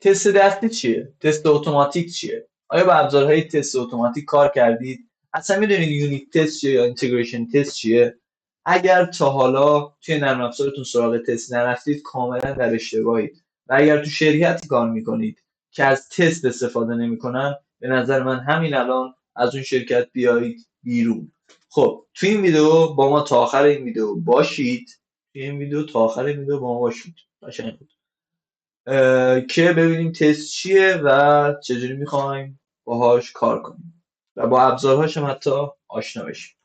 تست دستی چیه؟ تست اتوماتیک چیه؟ آیا با ابزارهای تست اتوماتیک کار کردید؟ اصلا میدونید یونیت تست چیه یا اینتگریشن تست چیه؟ اگر تا حالا توی نرم افزارتون سراغ تست نرفتید کاملا در اشتباهید. و اگر تو شرکتی کار میکنید که از تست استفاده نمیکنن، به نظر من همین الان از اون شرکت بیایید بیرون. خب تو این ویدیو با ما تا آخر این ویدیو باشید. توی این ویدیو تا آخر این ویدیو با ما باشید. قشنگ بود. که ببینیم تست چیه و چجوری میخوایم باهاش کار کنیم و با ابزارهاش هم حتی آشنا بشیم.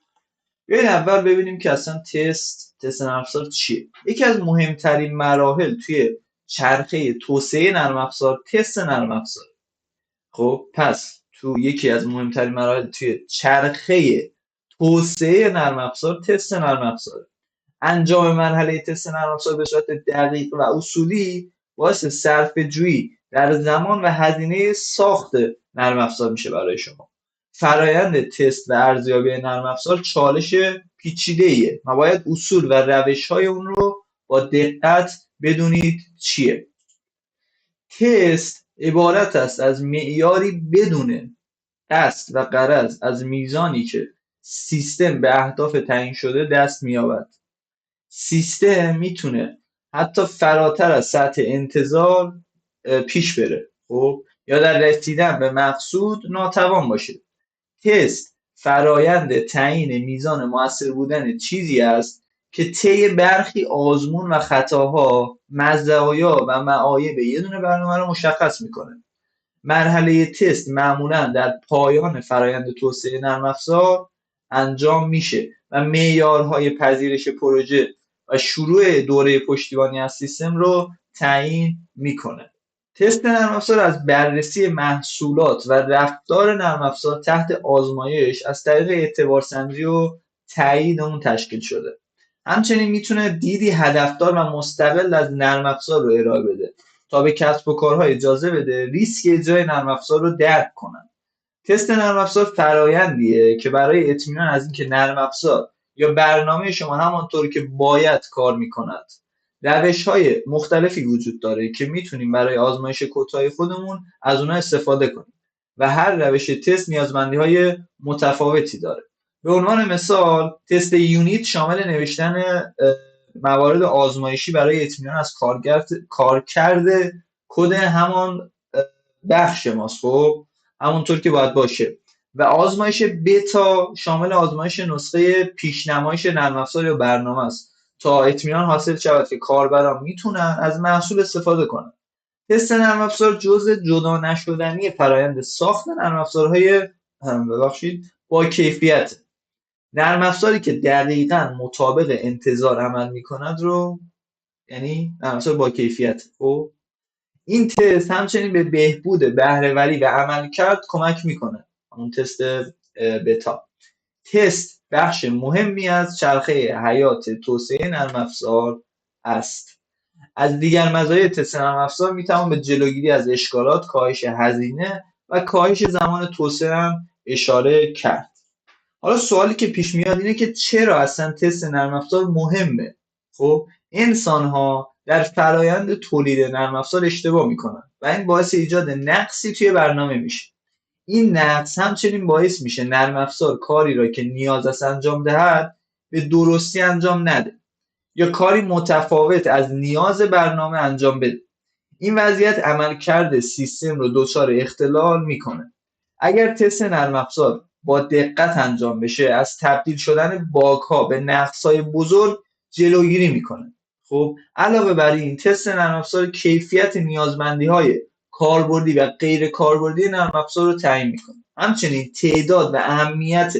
بیاین اول ببینیم که اصلا تست نرم افزار چیه. یکی از مهمترین مراحل توی چرخه توسعه نرم افزار تست نرم افزار. خب پس تو یکی از مهمترین مراحل توی چرخه توسعه نرم افزار تست نرم افزار. انجام مرحله تست نرم افزار به صورت دقیق و اصولی باعث صرفه‌جویی در زمان و هزینه ساخت نرم افزار میشه برای شما. فرایند تست و ارزیابی نرم افزار چالش پیچیده‌ایه و باید اصول و روش‌های اون رو با دقت بدونید چیه. تست عبارت است از معیاری بدون قصد و غرض از میزانی که سیستم به اهداف تعیین شده دست می‌یابد. سیستم میتونه حتی فراتر از سطح انتظار پیش بره، خب، یا در رسیدن به مقصود ناتوان باشه. تست فرایند تعیین میزان مؤثر بودن چیزی است که طی برخی آزمون و خطاها مزایا و معایب یه دونه برنامه رو مشخص میکنه. مرحله تست معمولا در پایان فرایند توسعه نرم افزار انجام میشه و معیارهای پذیرش پروژه و شروع دوره پشتیبانی از سیستم رو تعیین میکنه. تست نرم افزار از بررسی محصولات و رفتار نرم افزار تحت آزمایش از طریق اعتبارسنجی و تایید اون تشکیل شده. همچنین میتونه دیدی هدفدار و مستقل از نرم افزار رو ارائه بده تا به کسب و کارها اجازه بده ریسک اجرای نرم افزار رو درک کنن. تست نرم افزار فرایندیه که برای اطمینان از اینکه نرم افزار یا برنامه شما همانطور که باید کار میکند. روش‌های مختلفی وجود داره که میتونیم برای آزمایش کدهای خودمون از اونها استفاده کنیم و هر روش تست نیازمندی‌های متفاوتی داره. به عنوان مثال تست یونیت شامل نوشتن موارد آزمایشی برای اطمینان از کارکرد کد همان بخش ماست، خب همونطور که باید باشه. و آزمایش بتا شامل آزمایش نسخه پیشنمایش نرم افزار یا برنامه است تا اطمینان حاصل شود که کاربران میتونن از محصول استفاده کنن. تست نرم افزار جزء جدا نشدنی فرایند ساخت نرم افزارهای با کیفیت. نرم افزاری که دقیقاً مطابق انتظار عمل میکند رو یعنی نرم افزار با کیفیت. خب این تست همچنین به بهبود بهره‌وری و عملکرد کمک میکنه. اون تست بتا. تست بخش مهمی از چرخه حیات توسعه نرم افزار است. از دیگر مزایای تست نرم افزار میتوان به جلوگیری از اشکالات، کاهش هزینه و کاهش زمان توسعه هم اشاره کرد. حالا سوالی که پیش میاد اینه که چرا اصلا تست نرم افزار مهمه؟ خب انسان ها در فرایند تولید نرم افزار اشتباه میکنن و این باعث ایجاد نقصی توی برنامه میشه. این نقص همچنین باعث میشه نرم افزار کاری را که نیاز است انجام دهد به درستی انجام نده یا کاری متفاوت از نیاز برنامه انجام بده. این وضعیت عملکرد سیستم رو دچار اختلال میکنه. اگر تست نرم افزار با دقت انجام بشه از تبدیل شدن باگ‌ها به نقص‌های بزرگ جلوگیری میکنه. خب علاوه بر این تست نرم افزار کیفیت نیازمندی‌های کاربردی و غیر کاربردی نرم افزار رو تعیین میکنه. همچنین تعداد و اهمیت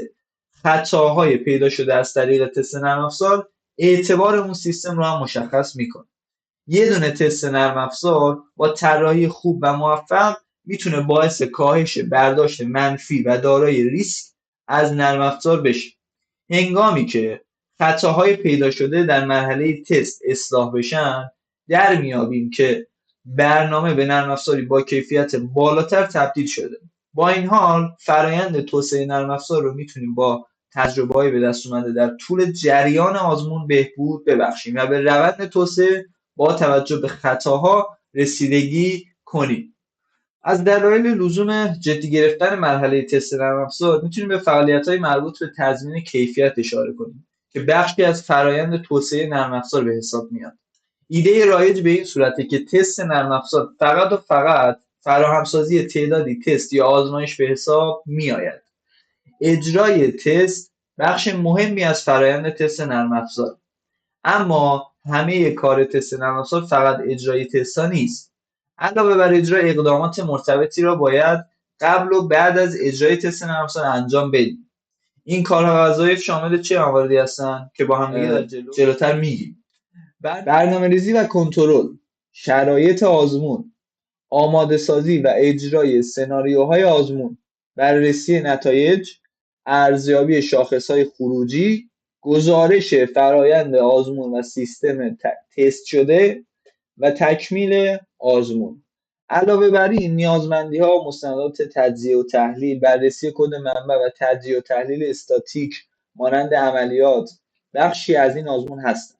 خطاهای پیدا شده از طریق تست نرم افزار اعتبار اون سیستم رو هم مشخص میکنه. یه دونه تست نرم افزار با طراحی خوب و موفق میتونه باعث کاهش برداشت منفی و دارای ریسک از نرم افزار بشه. هنگامی که خطاهای پیدا شده در مرحله تست اصلاح بشن، در میابیم که برنامه به نرم افزاری با کیفیت بالاتر تبدیل شده. با این حال فرایند توسعه نرم افزار رو میتونیم با تجربه‌های به دست اومده در طول جریان آزمون بهبود ببخشیم و به روند توسعه با توجه به خطاها رسیدگی کنیم. از دلایل لزوم جدی گرفتن مرحله تست نرم افزار میتونیم به فعالیت‌های مربوط به تضمین کیفیت اشاره کنیم که بخشی از فرایند توسعه نرم افزار به حساب میاد. ایده رایج به این صورته که تست نرم افزار فقط و فقط فراهمسازی تعدادی تست یا آزمایش به حساب میآید. اجرای تست بخش مهمی از فرایند تست نرم افزار، اما همه کار تست نرم افزار فقط اجرای تست‌ها نیست. علاوه بر اجرای اقدامات مرتبطی را باید قبل و بعد از اجرای تست نرم افزار انجام بدیم. این کارها و وظایف شامل چه مواردی هستند که با هم دیگه در جلوتر میگیم. برنامه‌ریزی و کنترل، شرایط آزمون، آماده سازی و اجرای سناریوهای آزمون، بررسی نتایج، ارزیابی شاخصهای خروجی، گزارش فرایند آزمون و سیستم تست شده و تکمیل آزمون. علاوه بر این نیازمندی‌ها و مستندات تجزیه و تحلیل، بررسی کد منبع و تجزیه و تحلیل استاتیک مانند عملیات بخشی از این آزمون هستند.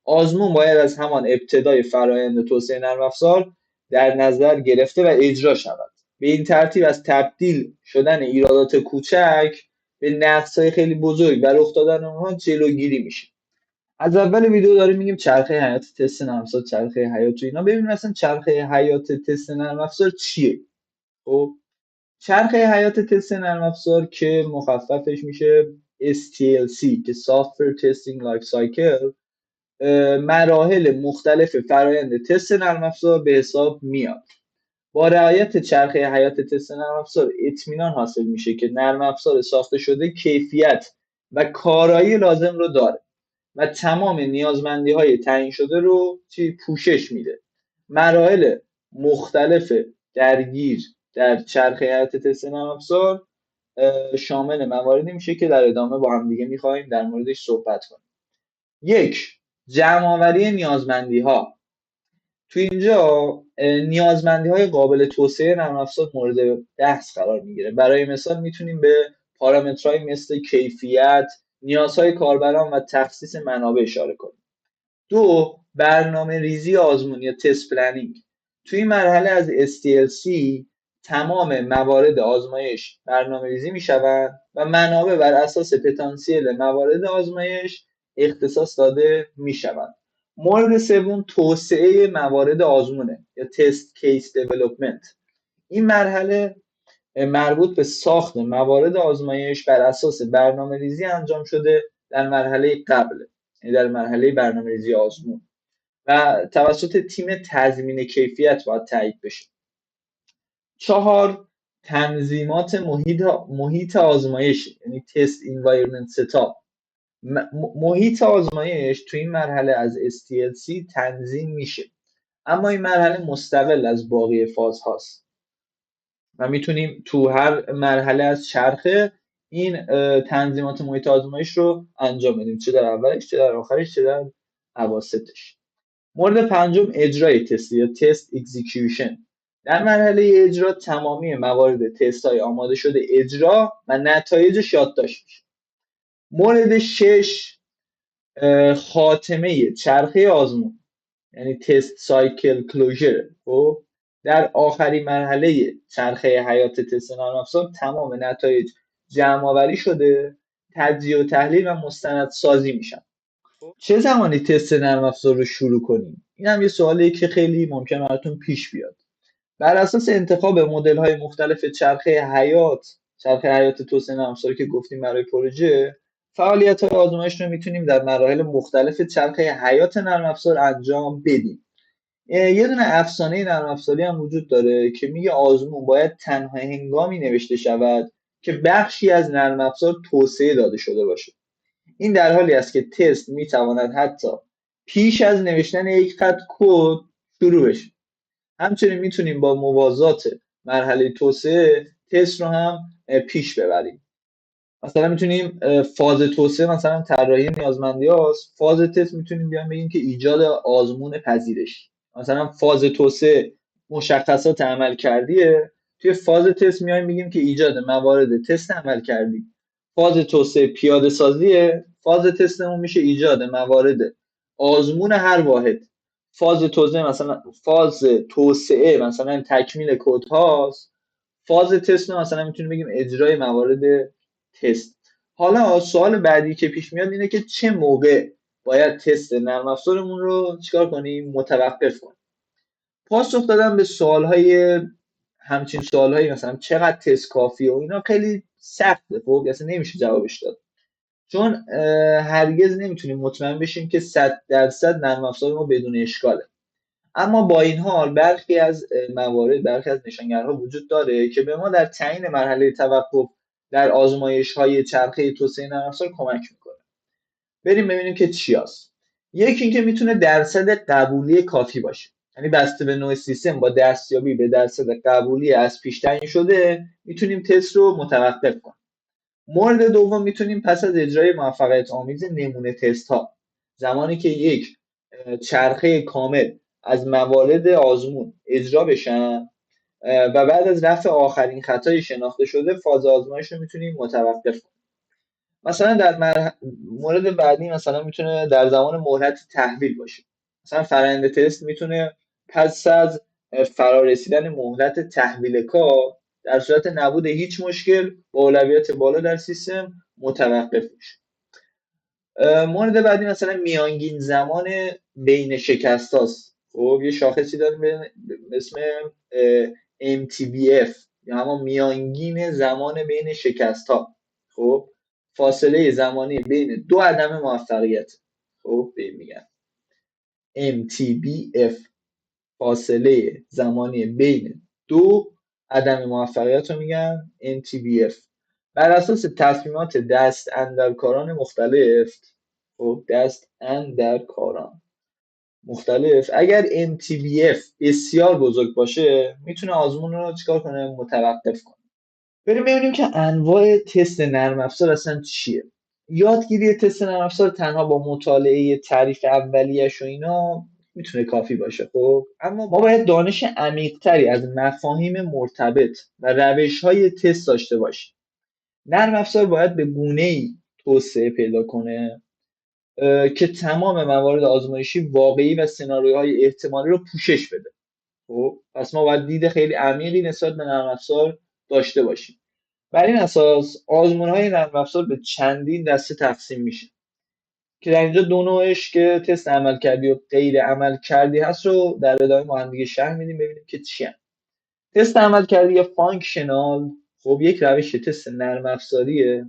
آزمون باید از همان ابتدای فرآیند توسعه نرم افزار در نظر گرفته و اجرا شود. به این ترتیب از تبدیل شدن ایرادات کوچک به نقص‌های خیلی بزرگ و رخ دادن اونها جلوگیری میشه. از اول ویدیو داریم میگیم چرخه حیات تست نرم افزار، چرخه حیات و اینا. ببینیم مثلا چرخه حیات تست نرم افزار چیه. خب چرخه حیات تست نرم افزار که مخففش میشه STLC که Software Testing Life Cycle، مراحل مختلف فرایند تست نرم افزار به حساب میاد. با رعایت چرخه حیات تست نرم افزار اطمینان حاصل میشه که نرم افزار ساخته شده کیفیت و کارایی لازم رو داره و تمام نیازمندی های تعیین شده رو پوشش میده. مراحل مختلف درگیر در چرخه حیات تست نرم افزار شامل مواردی میشه که در ادامه با هم دیگه میخوایم در موردش صحبت کنیم. 1. جمع‌آوری نیازمندی‌ها. تو اینجا نیازمندی‌های قابل توسعه نرم افزار مورد بحث قرار میگیره. برای مثال میتونیم به پارامترهای مثل کیفیت، نیازهای کاربران و تخصیص منابع اشاره کنیم. 2. برنامه ریزی آزمون یا تست پلنینگ. توی این مرحله از STLC تمام موارد آزمایش برنامه ریزی می شوند و منابع بر اساس پتانسیل موارد آزمایش اختصاص داده می شوند. مورد سوم توسعه موارد آزمونه یا تست کیس دیولپمنت. این مرحله مربوط به ساخت موارد آزمایش بر اساس برنامه ریزی انجام شده در مرحله قبل، یعنی در مرحله برنامه ریزی آزمون و توسط تیم تضمین کیفیت باید تایید بشه. 4. تنظیمات محیط آزمایش یعنی تست انوایرمنت ستاپ. محیط آزمایش تو این مرحله از STLC تنظیم میشه، اما این مرحله مستقل از باقی فاز هاست و میتونیم تو هر مرحله از چرخه این تنظیمات محیط آزمایش رو انجام بدیم، چه در اولش، چه در آخرش، چه در اواسطش. مورد پنجم اجرای تست یا تست اکزیکیوشن. در مرحله اجرا تمامی موارد تست های آماده شده اجرا و نتایجش یادداشت میشه. مورد 6 خاتمه چرخه آزمون یعنی تست سایکل کلوزر. خب در آخرین مرحله چرخه حیات تست نرم افزار تمام نتایج جمع آوری شده، تجزیه و تحلیل و مستندسازی میشن. چه زمانی تست نرم افزار رو شروع کنیم؟ این هم یه سوالیه که خیلی ممکنه براتون پیش بیاد. بر اساس انتخاب مدل‌های مختلف چرخه حیات توسعه نرم افزار که گفتیم برای پروژه، فعالیت‌های آزمایش رو میتونیم در مراحل مختلف چرخه حیات نرم افزار انجام بدیم. یه دونه افسانه نرم افزاری هم وجود داره که میگه آزمون باید تنها هنگامی نوشته شود که بخشی از نرم افزار توسعه داده شده باشه. این در حالی است که تست میتواند حتی پیش از نوشتن یک خط کد شروع بشه. همچنین میتونیم با موازات مرحله توسعه تست رو هم پیش ببریم. مثلا میتونیم فاز توسعه مثلا طراحی نیازمندی هاست، فاز تست میتونیم بیان بگیم که ایجاد آزمون پذیرش. مثلا فاز توسعه مشخصات عمل کردیه، توی فاز تست میایم میگیم که ایجاد موارد تست عمل کردی. فاز توسعه پیاده سازیه، فاز تستمون میشه ایجاد موارد آزمون هر واحد. فاز توسعه مثلا تکمیل کد هاست. فاز تست رو مثلا میتونیم بگیم اجرای موارد تست. حالا سوال بعدی که پیش میاد اینه که چه موقع باید تست نرم افزارمون رو چیکار کنیم؟ متوقف کنیم. پاسخ دادن به سوالهای همچین سوالهایی مثلا چقدر تست کافیه و اینا خیلی سخته، خب اصلا نمیشه جوابش داد، چون هرگز نمیتونیم مطمئن بشیم که 100% نرم افزار ما بدون اشکاله. اما با این حال برخی از نشانگرها وجود داره که به ما در تعیین مرحله توقف در آزمایش‌های چرخه توسعه نرم افزار کمک میکنه. بریم ببینیم که چی هست. یکی اینکه میتونه درصد قبولی کافی باشه، یعنی بسته به نوع سیستم با دستیابی به درصد قبولی از پیش تعیین شده میتونیم تست رو متوقف کنیم. مورد دوم میتونیم پس از اجرای موفقیت آمیز نمونه تست ها، زمانی که یک چرخه کامل از موارد آزمون اجرا بشن و بعد از رفع آخرین خطای شناخته شده فاز آزمایش رو میتونیم متوقف کنیم. مثلا مورد بعدی مثلا میتونه در زمان مهلت تحویل باشه. مثلا فرآیند تست میتونه پس از فرارسیدن مهلت تحویل کار در صورت نبود هیچ مشکل با اولویت بالا در سیستم متوقف میشه. مورد بعدی مثلا میانگین زمان بین شکست هاست. خب یه شاخصی داریم به اسم MTBF یا همون میانگین زمان بین شکست ها. خب فاصله زمانی بین دو عدم موفقیت. خب به میگن MTBF، فاصله زمانی بین دو عدم موفقیت رو میگن MTBF. بر اساس تصمیمات دست اندرکاران مختلف، خب دست اندرکاران مختلف، اگر MTBF بسیار بزرگ باشه میتونه آزمون رو چیکار کنه؟ متوقف کنه. بریم ببینیم که انواع تست نرم افزار اصلا چیه. یادگیری تست نرم افزار تنها با مطالعه تعریف اولیه‌اش و اینا میتونه کافی باشه، خب اما ما باید دانش عمیق‌تری از مفاهیم مرتبط و روش‌های تست داشته باشیم. نرم افزار باید به گونه‌ای توسعه پیدا کنه که تمام موارد آزمایشی واقعی و سناریوهای احتمالی رو پوشش بده. خب پس ما باید دید خیلی عمیقی نسبت به نرم افزار داشته باشیم. بر این اساس آزمون‌های نرم افزار به چندین دسته تقسیم میشه که در اینجا دو نوعش که تست عمل کردی و غیر عمل کردی هست رو در ادامه ما هم دیگه شرح میدیم ببینیم که چی هست. تست عمل کردی یا فانکشنال، خب یک روش تست نرم افزاریه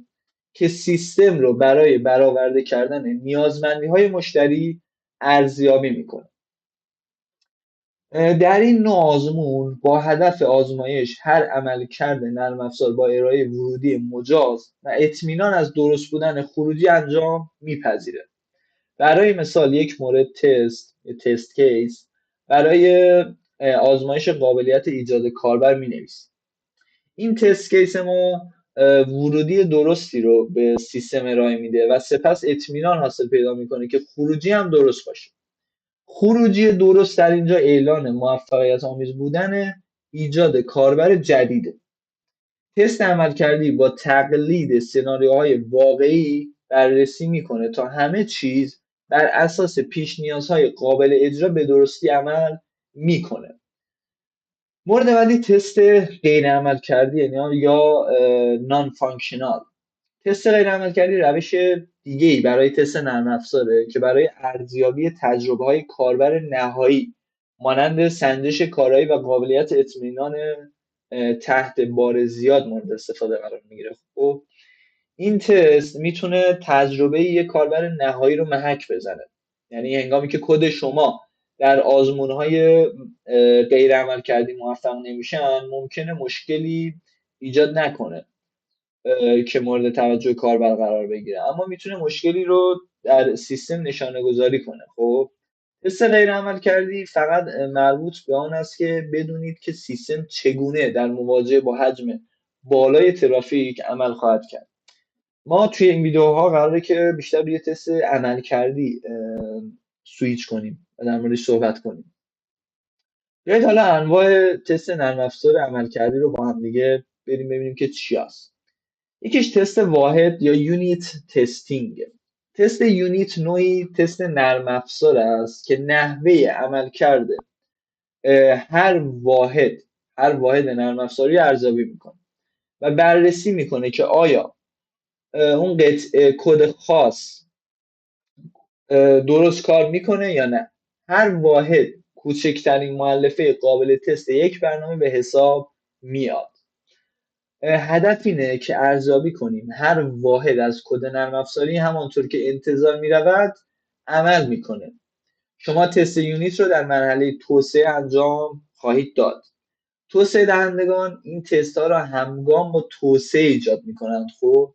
که سیستم رو برای برآورده کردن نیازمندی‌های مشتری ارزیابی میکنه. در این نوع آزمون با هدف آزمایش هر عملکرد نرم افزار با ارائه ورودی مجاز و اطمینان از درست بودن خروجی انجام میپذیره. برای مثال یک مورد تست کیس برای آزمایش قابلیت ایجاد کاربر مینویسیم. این تست کیس ما ورودی درستی رو به سیستم ارائه میده و سپس اطمینان حاصل پیدا میکنه که خروجی هم درست باشه. خروجی درست در اینجا اعلان موفقیت آمیز بودن ایجاد کاربر جدیده. تست عملکردی با تقلید سناریوهای واقعی بررسی میکنه تا همه چیز بر اساس پیش نیازهای قابل اجرا به درستی عمل میکنه. مورد بعدی تست غیر عملکردی یا نان فانکشنال. تست غیر عملکردی روش دیگه‌ای برای تست نرم افزاره که برای ارزیابی تجربه‌های کاربر نهایی مانند سنجش کارایی و قابلیت اطمینان تحت بار زیاد مورد استفاده قرار میگیره. خب این تست میتونه تجربه یک کاربر نهایی رو محک بزنه، یعنی هنگامی که کد شما در آزمون‌های غیر عملکردی موفق نمیشن ممکنه مشکلی ایجاد نکنه که مورد توجه کاربر قرار بگیره، اما میتونه مشکلی رو در سیستم نشانه گذاری کنه. خب تست غیر عمل کردی فقط مربوط به آن است که بدونید که سیستم چگونه در مواجهه با حجم بالای ترافیک عمل خواهد کرد. ما توی این ویدیوها قراره که بیشتر روی تست عمل کردی سویچ کنیم و در موردش صحبت کنیم. بیایید حالا انواع تست نرم افزار عمل کردی رو با هم دیگه بریم ببینیم که چی هست. یکیش تست واحد یا یونیت تستینگ. تست یونیت نوعی تست نرم افزار است که نحوه عمل کرده هر واحد نرم افزاری ارزیابی میکنه و بررسی میکنه که آیا اون قطعه کد خاص درست کار میکنه یا نه. هر واحد کوچکترین مؤلفه قابل تست یک برنامه به حساب میاد. هدف اینه که ارزیابی کنیم هر واحد از کد نرم افزاری همانطور که انتظار میرود عمل میکنه. شما تست یونیت رو در مرحله توسعه انجام خواهید داد. توسعه دهندگان این تست ها را همگام با توسعه ایجاد میکنند. خب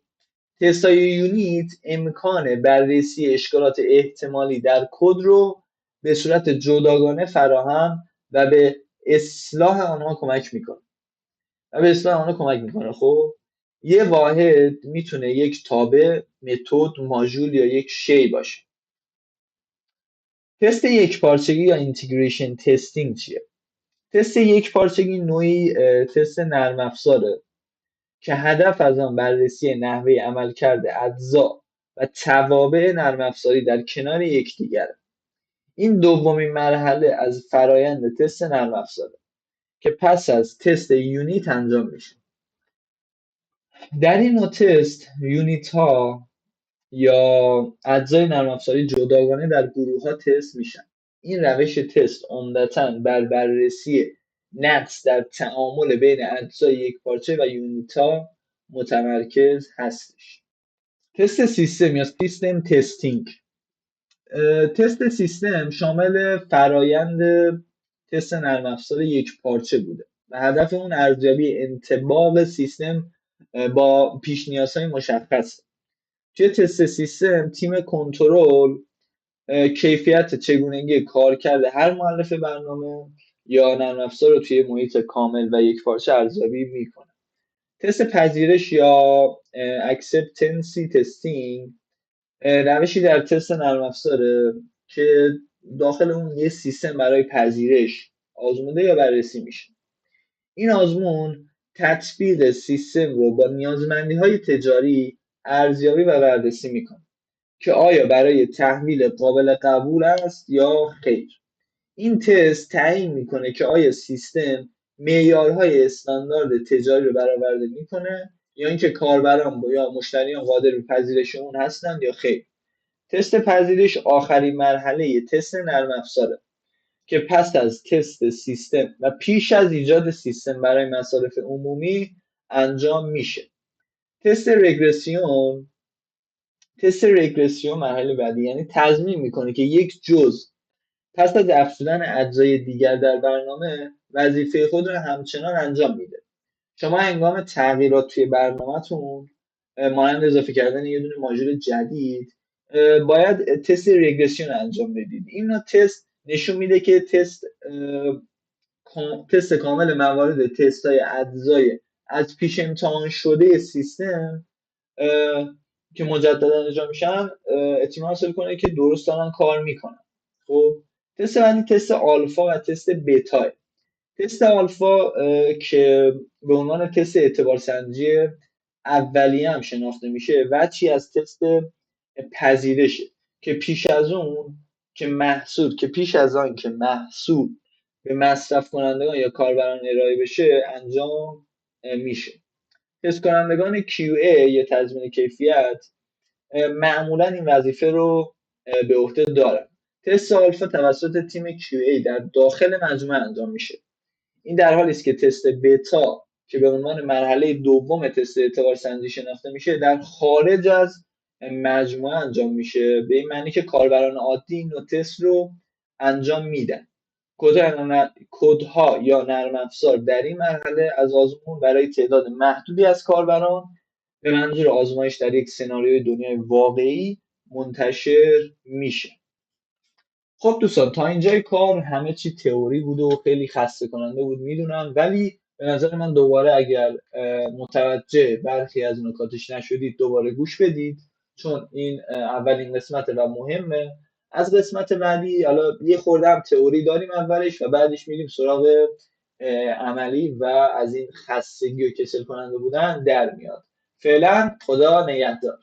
تست های یونیت امکان بررسی اشکالات احتمالی در کد رو به صورت جداگانه فراهم و به اصلاح آنها کمک میکنه. خب یه واحد میتونه یک تابع، متد، ماژول یا یک شی باشه. تست یکپارچگی یا اینتگریشن تستینگ چیه؟ تست یکپارچگی نوعی تست نرم افزاره که هدف از آن بررسی نحوه عملکرد اجزا و توابع نرم افزاری در کنار یکدیگره. این دومین مرحله از فرایند تست نرم افزاره که پس از تست یونیت انجام میشه. در این نوع تست یونیت ها یا اجزای نرم افزاری جداگانه در گروه ها تست میشن. این روش تست عمدتاً بر بررسی نقص در تعامل بین اجزای یکپارچه و یونیت ها متمرکز هستش. تست سیستم یا سیستم تستینگ. تست سیستم شامل فرایند تست نرم افزار یکپارچه بوده و هدف اون ارزیابی انطباق سیستم با پیش نیازهای مشخصه. توی تست سیستم تیم کنترل کیفیت چگونگی کارکرد هر مؤلفه برنامه یا نرم افزار رو توی محیط کامل و یکپارچه ارزیابی میکنه. تست پذیرش یا اکسپتنسی تستینگ روشی در تست نرم افزاره که داخل اون یه سیستم برای پذیرش آزموده یا بررسی میشه. این آزمون تطبیق سیستم رو با نیازمندی‌های تجاری ارزیابی و بررسی میکنه که آیا برای تحویل قابل قبول است یا خیر. این تست تعیین میکنه که آیا سیستم معیارهای استاندارد تجاری رو برآورده میکنه یا اینکه کاربران یا مشتریان قادر به پذیرش اون هستند یا خیر. تست پذیرش آخرین مرحله تست نرم افزاره که پس از تست سیستم و پیش از ایجاد سیستم برای مصارف عمومی انجام میشه. تست رگرسیون مرحله بعدی، یعنی تضمین میکنه که یک جزء پس از افزودن اجزای دیگر در برنامه وظیفه خود را همچنان انجام میده. شما هنگام تغییرات توی برنامهتون مانند اضافه کردن یه دونه ماژول جدید باید تست رگرسیون انجام بدید. این نوع تست نشون میده که تست کامل موارد تست های اجزای از پیش امتحان شده سیستم که مجددا انجام میشن اطمینان حاصل کنه که درست دارن کار میکنن. خب تست بعدی تست آلفا و تست بتا. تست آلفا که به عنوان تست اعتبار سنجی اولیه هم شناخته میشه وجهی از تست پذیرشه که پیش از آن که محصول به مصرف کنندگان یا کاربران ارائه بشه انجام میشه. تست کنندگان QA یا تضمین کیفیت معمولا این وظیفه رو به عهده دارن. تست آلفا توسط تیم QA در داخل مجموعه انجام میشه. این در حالی است که تست بتا که به عنوان مرحله دوم تست اعتبار سنجی شناخته میشه در خارج از مجموعه انجام میشه، به این معنی که کاربران عادی این نوع تست رو انجام میدن. کدها یا نرم افزار در این مرحله از آزمون برای تعداد محدودی از کاربران به منظور آزمایش در یک سناریوی دنیای واقعی منتشر میشه. خب دوستان تا اینجای کار همه چی تئوری بود و خیلی خسته کننده بود میدونم، ولی به نظر من دوباره اگر متوجه برخی از نکاتش نشدید دوباره گوش بدید، چون این اولین قسمت و مهمه. از قسمت بعدی حالا یه خورده هم تئوری داریم اولش و بعدش میریم سراغ عملی و از این خستگی و کسل کننده بودن در میاد. فعلا خدا نگهدار.